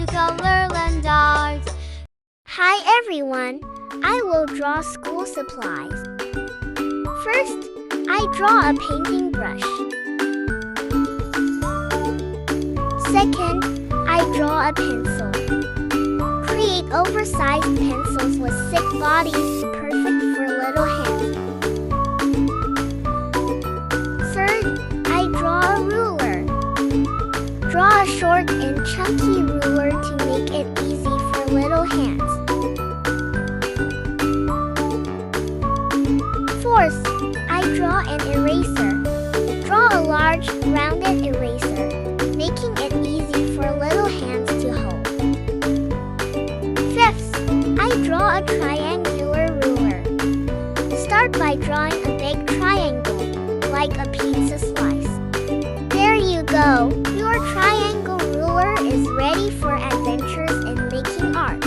to Colorland Arts. Hi everyone, I will draw school supplies. First, I draw a painting brush. Second, I draw a pencil. Create oversized pencils with thick bodies, perfect for little hands. Third, I draw a ruler. Draw a short and chunky ruler to make it easy for little hands. Fourth, I draw an eraser. Draw a large, rounded eraser, making it easy for little hands to hold. Fifth, I draw a triangular ruler. Start by drawing a big triangle, like a pizza slice. There you go! Your triangle ruler is ready for adventures in making art.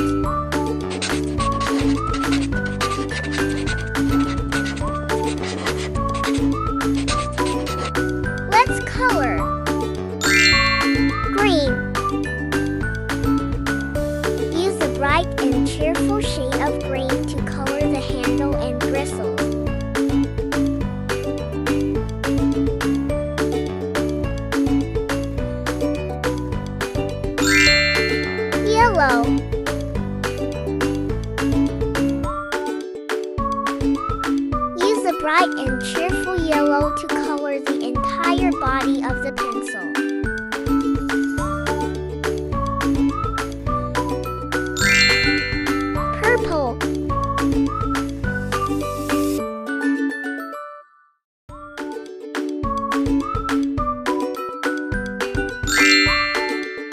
Let's color. Green. Use a bright and cheerful shade of green to color the handle and bristles. Yellow. Use a bright and cheerful yellow to color the entire body of the pencil. Purple.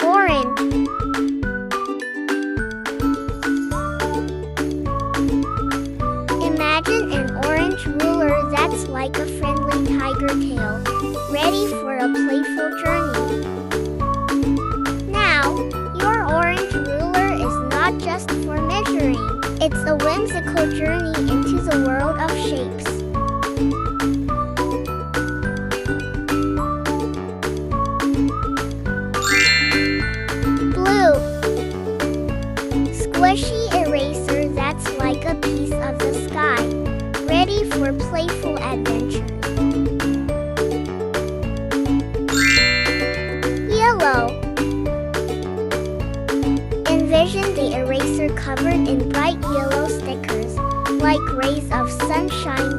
Orange. Imagine an orange ruler that's like a friendly tiger tail, ready for a playful journey. Now, your orange ruler is not just for measuring, it's a whimsical journey into the world of shapes. Blue. Squishy eraser that's like a piece of the sky, ready for playful adventures. Yellow. Envision the eraser covered in bright yellow stickers, like rays of sunshine